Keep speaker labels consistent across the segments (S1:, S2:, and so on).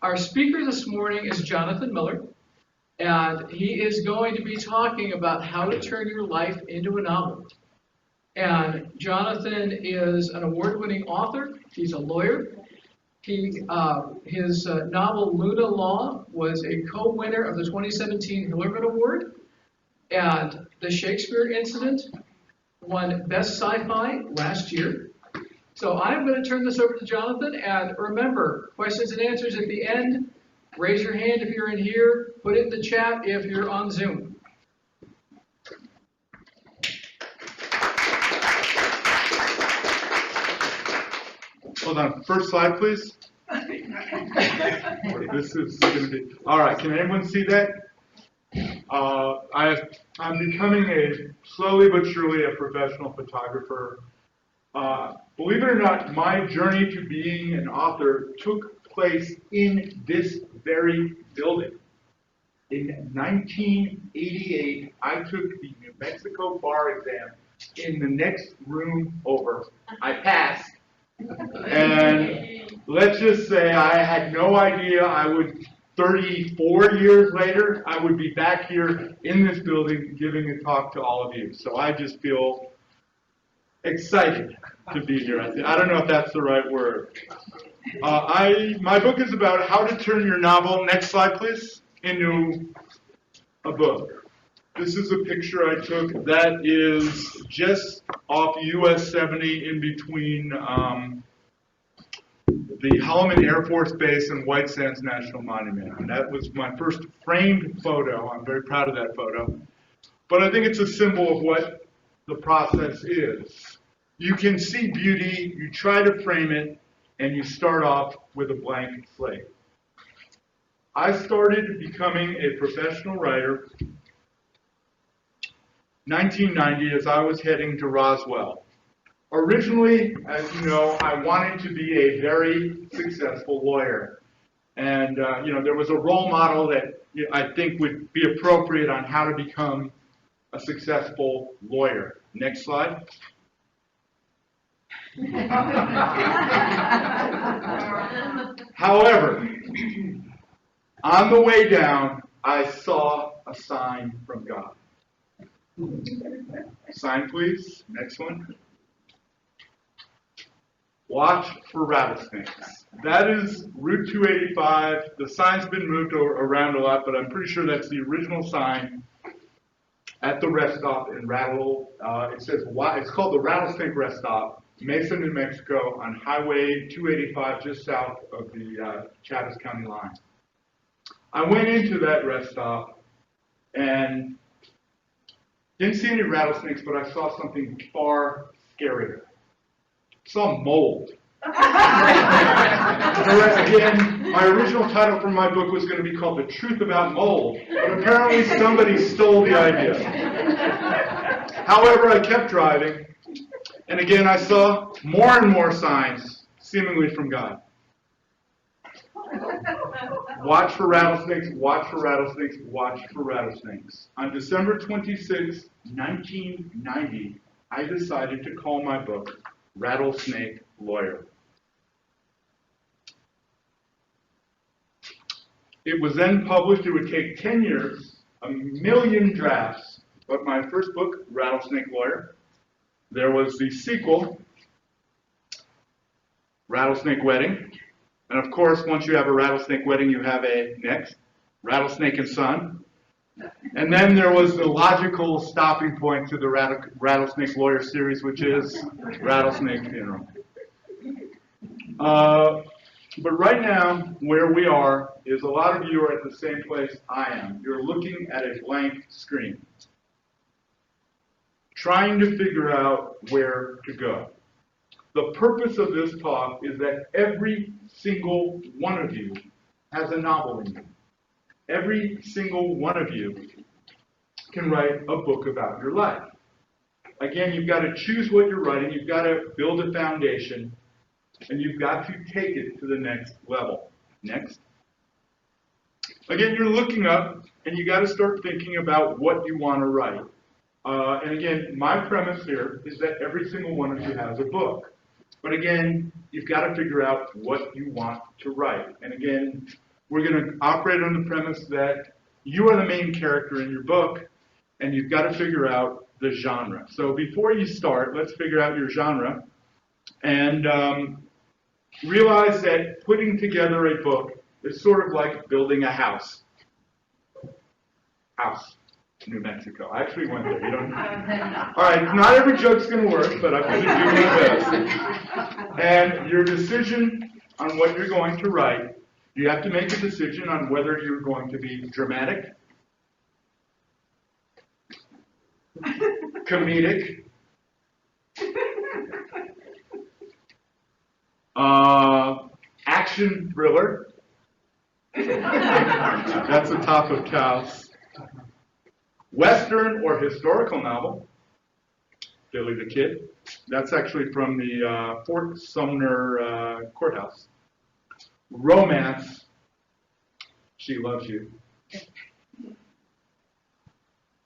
S1: Our speaker this morning is Jonathan Miller, and he is going to be talking about how to turn your life into a novel. And Jonathan is an award-winning author. He's a lawyer. His novel Luna Law was a co-winner of the 2017 Hillerman Award, and The Shakespeare Incident won Best Sci-Fi last year. So I'm going to turn this over to Jonathan, and remember, questions and answers at the end. Raise your hand if you're in here. Put it in the chat if you're on Zoom.
S2: Hold on. First slide, please. This is going to be... All right. Can anyone see that? I'm becoming slowly but surely a professional photographer. Believe it or not, my journey to being an author took place in this very building. In 1988, I took the New Mexico bar exam in the next room over. I passed. And let's just say I had no idea 34 years later, I would be back here in this building giving a talk to all of you. So I just feel excited to be here. I don't know if that's the right word. My book is about how to turn your novel, next slide please, into a book. This is a picture I took that is just off US 70 in between the Holloman Air Force Base and White Sands National Monument. And that was my first framed photo. I'm very proud of that photo. But I think it's a symbol of what the process is. You can see beauty, you try to frame it, and you start off with a blank slate. I started becoming a professional writer 1990 as I was heading to Roswell. Originally, as you know, I wanted to be a very successful lawyer. And there was a role model that I think would be appropriate on how to become a successful lawyer. Next slide. However, on the way down, I saw a sign from God. Sign, please. Next one. Watch for rattlesnakes. That is Route 285. The sign's been moved around a lot, but I'm pretty sure that's the original sign at the rest stop in it's called the Rattlesnake Rest Stop, Mesa, New Mexico, on Highway 285, just south of the Chaves County line. I went into that rest stop and didn't see any rattlesnakes, but I saw something far scarier. Saw mold. Again, my original title for my book was going to be called The Truth About Mold, but apparently somebody stole the idea. However, I kept driving, and again I saw more and more signs, seemingly from God. Watch for rattlesnakes, watch for rattlesnakes, watch for rattlesnakes. On December 26, 1990, I decided to call my book Rattlesnake Lawyer. It was then published. It would take 10 years, 1 million drafts, but my first book, Rattlesnake Lawyer. There was the sequel, Rattlesnake Wedding. And of course, once you have a rattlesnake wedding, you have a next, Rattlesnake and Son. And then there was the logical stopping point to the Rattlesnake Lawyer series, which is Rattlesnake Funeral. But right now, where we are, is a lot of you are at the same place I am. You're looking at a blank screen, trying to figure out where to go. The purpose of this talk is that every single one of you has a novel in you. Every single one of you can write a book about your life. Again, you've got to choose what you're writing, you've got to build a foundation, and you've got to take it to the next level. Next. Again, you're looking up, and you got to start thinking about what you want to write. And again, my premise here is that every single one of you has a book. But again, you've got to figure out what you want to write. And again, we're going to operate on the premise that you are the main character in your book, and you've got to figure out the genre. So before you start, let's figure out your genre, and realize that putting together a book is sort of like building a house. New Mexico. I actually went there. You don't. All right, not every joke's going to work, but I'm going to do my best. And your decision on what you're going to write, you have to make a decision on whether you're going to be dramatic, comedic, action thriller. That's the top of Taos. Western or historical novel, Billy the Kid. That's actually from the Fort Sumner courthouse. Romance, She Loves You.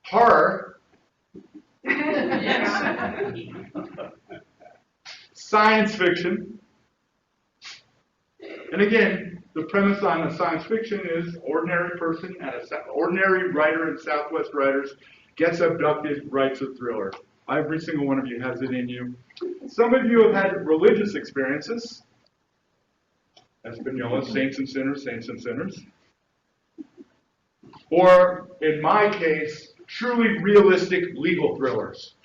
S2: Horror. Science fiction. And again, the premise on a science fiction is ordinary person and ordinary writer in Southwest Writers gets abducted, writes a thriller. Every single one of you has it in you. Some of you have had religious experiences. Espanola, Saints and Sinners, Saints and Sinners. Or, in my case, truly realistic legal thrillers.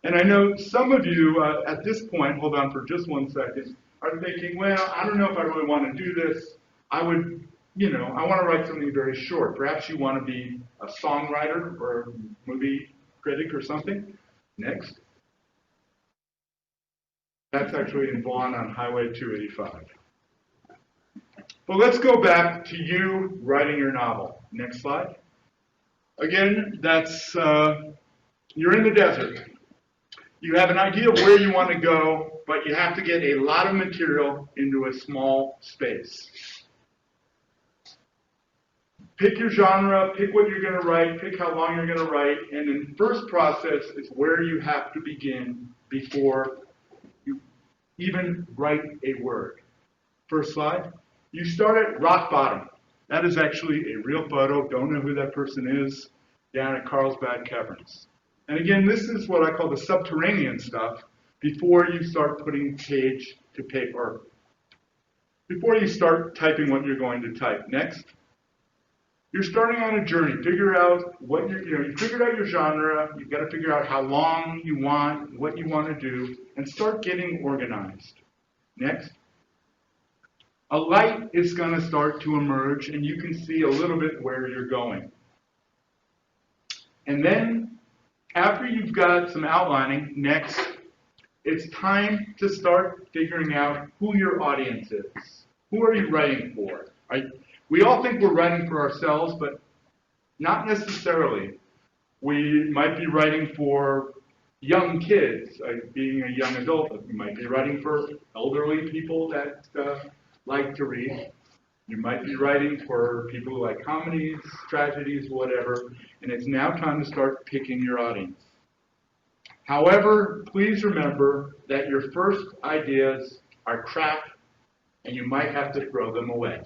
S2: And I know some of you, at this point, hold on for just 1 second, are thinking, well, I don't know if I really want to do this. I would, I want to write something very short. Perhaps you want to be a songwriter or movie critic or something. Next. That's actually in Vaughan on Highway 285. But let's go back to you writing your novel. Next slide. Again, that's, you're in the desert. You have an idea of where you want to go, but you have to get a lot of material into a small space. Pick your genre, pick what you're going to write, pick how long you're going to write, and then the first process is where you have to begin before you even write a word. First slide. You start at rock bottom. That is actually a real photo. Don't know who that person is. Down at Carlsbad Caverns. And again, this is what I call the subterranean stuff before you start putting page to paper. Before you start typing what you're going to type. Next. You're starting on a journey. Figure out what you figured out your genre. You've got to figure out how long you want, what you want to do, and start getting organized. Next. A light is going to start to emerge, and you can see a little bit where you're going. And then, after you've got some outlining, next, it's time to start figuring out who your audience is. Who are you writing for? We all think we're writing for ourselves, but not necessarily. We might be writing for young kids, being a young adult. You might be writing for elderly people that like to read. You might be writing for people who like comedies, tragedies, whatever, and it's now time to start picking your audience. However, please remember that your first ideas are crap, and you might have to throw them away.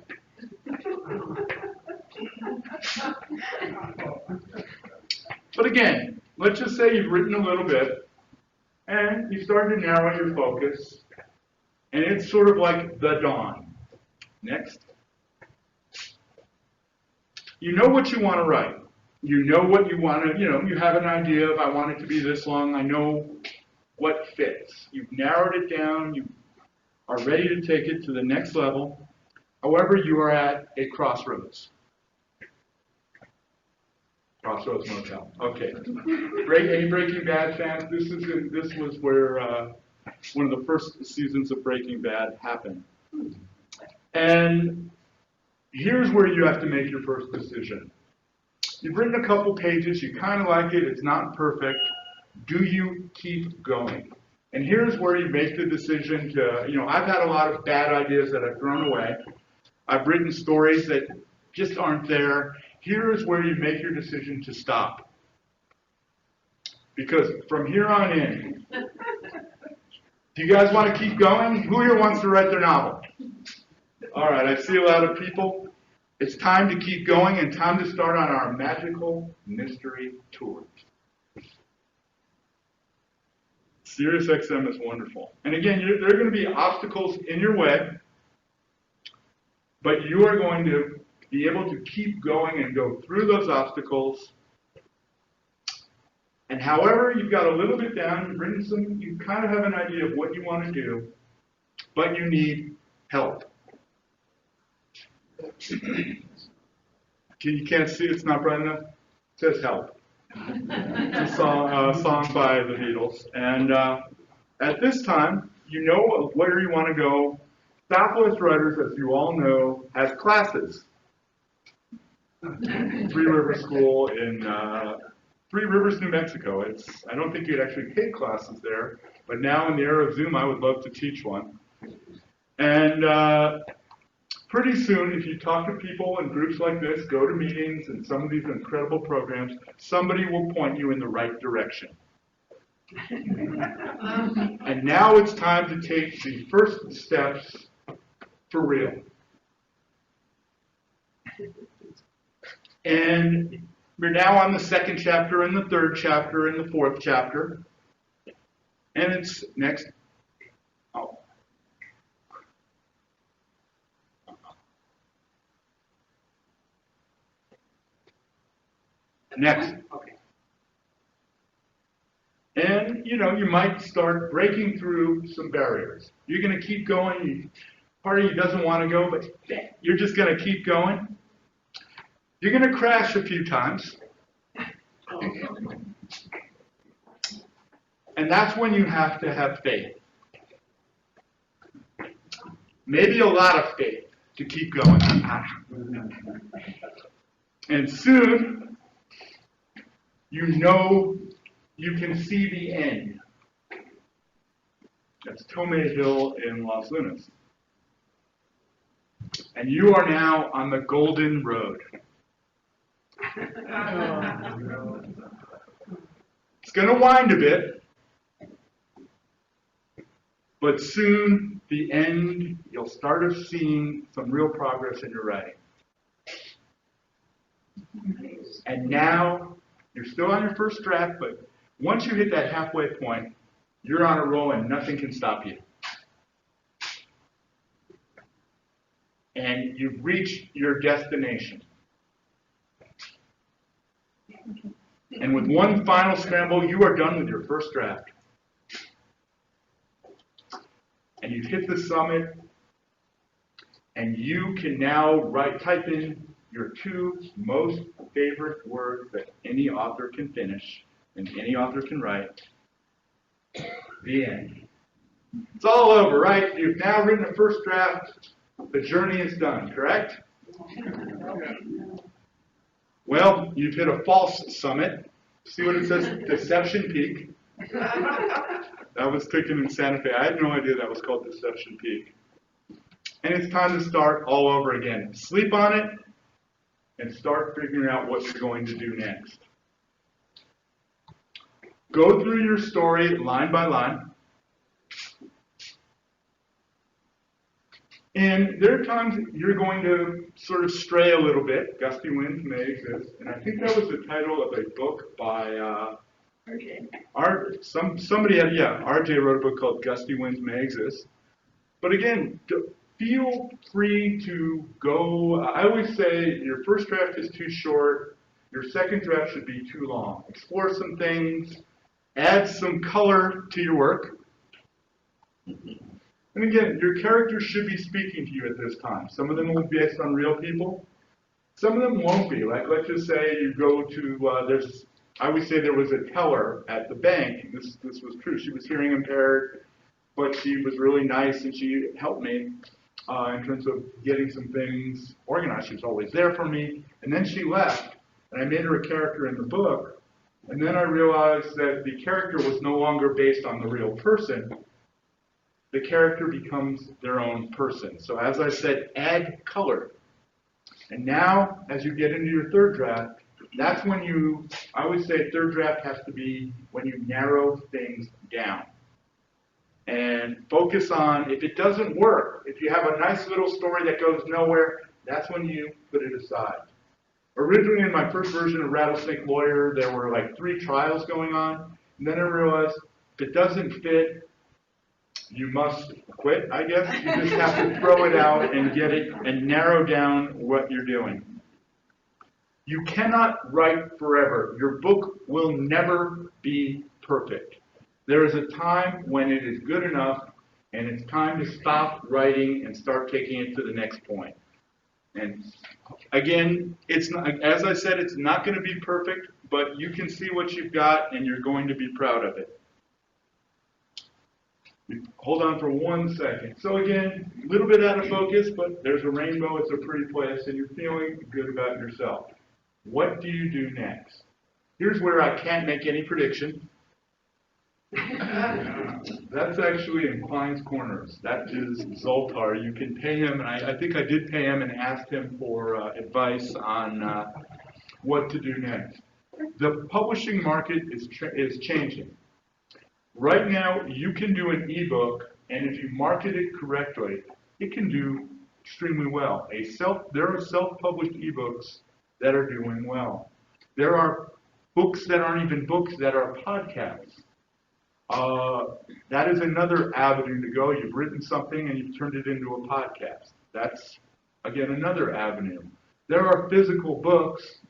S2: But again, let's just say you've written a little bit, and you start to narrow your focus, and it's sort of like the dawn. Next. You know what you want to write. You know what you want to, you have an idea of I want it to be this long. I know what fits. You've narrowed it down. You are ready to take it to the next level. However, you are at a crossroads. Crossroads Motel. Okay. Any Breaking Bad fans? This was where one of the first seasons of Breaking Bad happened. And here's where you have to make your first decision. You've written a couple pages, you kind of like it, it's not perfect. Do you keep going? And here's where you make the decision to, I've had a lot of bad ideas that I've thrown away. I've written stories that just aren't there. Here's where you make your decision to stop. Because from here on in, Do you guys want to keep going? Who here wants to write their novel? All right, I see a lot of people. It's time to keep going and time to start on our magical mystery tour. SiriusXM is wonderful. And again, there are going to be obstacles in your way, but you are going to be able to keep going and go through those obstacles. And however, you've got a little bit down, you've written some, you kind of have an idea of what you want to do, but you need help. You can't see, it's not bright enough? It says help. It's a song by the Beatles. And at this time, you know where you want to go. SouthWest Writers, as you all know, has classes. Three River School in Three Rivers, New Mexico. I don't think you'd actually take classes there, but now in the era of Zoom, I would love to teach one. And pretty soon, if you talk to people in groups like this, go to meetings and some of these incredible programs, somebody will point you in the right direction. And now it's time to take the first steps for real. And we're now on the second chapter and the third chapter and the fourth chapter. And it's next. Oh. Next. Okay. And, you know, you might start breaking through some barriers. You're going to keep going. Part of you doesn't want to go, but you're just going to keep going. You're going to crash a few times. And that's when you have to have faith. Maybe a lot of faith to keep going. And soon, you know you can see the end. That's Tomei Hill in Los Lunas. And you are now on the golden road. It's going to wind a bit, but soon, the end, you'll start seeing some real progress in your writing. And now, you're still on your first draft, but once you hit that halfway point, you're on a roll and nothing can stop you. And you've reached your destination. And with one final scramble, you are done with your first draft. And you've hit the summit, and you can now type in your two most favorite words that any author can finish and any author can write. The end. It's all over, right? You've now written a first draft. The journey is done, correct? Well, you've hit a false summit. See what it says? Deception Peak. That was taken in Santa Fe. I had no idea that was called Deception Peak. And it's time to start all over again. Sleep on it and start figuring out what you're going to do next. Go through your story line by line. And there are times you're going to sort of stray a little bit. Gusty winds may exist. And I think that was the title of a book by RJ wrote a book called Gusty Winds May Exist. But again, feel free to go. I always say your first draft is too short. Your second draft should be too long. Explore some things. Add some color to your work. And again, your characters should be speaking to you at this time. Some of them will be based on real people. Some of them won't be. Like, let's just say you go to, I always say there was a teller at the bank. This was true. She was hearing impaired, but she was really nice, and she helped me in terms of getting some things organized. She was always there for me. And then she left, and I made her a character in the book. And then I realized that the character was no longer based on the real person. The character becomes their own person. So as I said, add color. And now, as you get into your third draft, that's when I always say third draft has to be when you narrow things down. and focus on, if it doesn't work, if you have a nice little story that goes nowhere, that's when you put it aside. Originally, in my first version of Rattlesnake Lawyer, there were like 3 trials going on, and then I realized if it doesn't fit, you must quit, I guess. You just have to throw it out and get it and narrow down what you're doing. You cannot write forever. Your book will never be perfect. There is a time when it is good enough, and it's time to stop writing and start taking it to the next point. And again, it's not, as I said, it's not going to be perfect, but you can see what you've got, and you're going to be proud of it. Hold on for 1 second. So again, a little bit out of focus, but there's a rainbow. It's a pretty place, and you're feeling good about yourself. What do you do next? Here's where I can't make any prediction. That's actually in Klein's Corners. That is Zoltar. You can pay him, and I think I did pay him and asked him for advice on what to do next. The publishing market is changing. Right now, you can do an ebook, and if you market it correctly, it can do extremely well. There are self-published ebooks that are doing well. There are books that aren't even books that are podcasts. That is another avenue to go. You've written something and you've turned it into a podcast. That's, again, another avenue. There are physical books,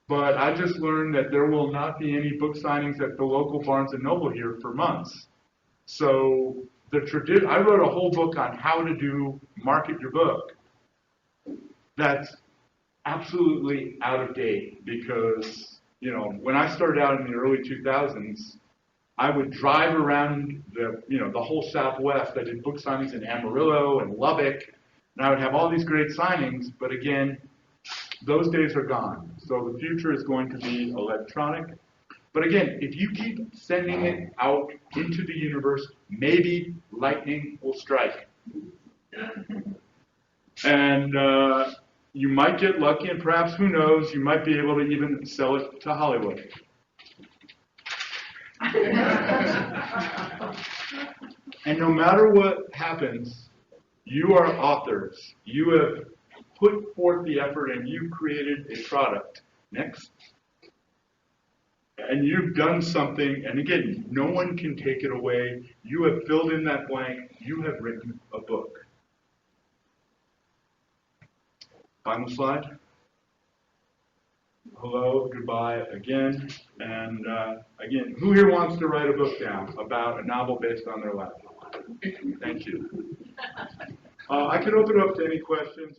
S2: but I just learned that there will not be any book signings at the local Barnes & Noble here for months. So I wrote a whole book on how to market your book. That's absolutely out of date because, when I started out in the early 2000s, I would drive around the whole SouthWest. I did book signings in Amarillo and Lubbock, and I would have all these great signings, but again, those days are gone. So the future is going to be electronic. But again, if you keep sending it out into the universe, maybe lightning will strike. And you might get lucky, and perhaps, who knows, you might be able to even sell it to Hollywood. And no matter what happens, you are authors. You have put forth the effort and you created a product. Next. And you've done something, and again, no one can take it away. You have filled in that blank. You have written a book. Final slide. Hello, goodbye again. And again, who here wants to write a book down about a novel based on their life? Thank you. I can open it up to any questions.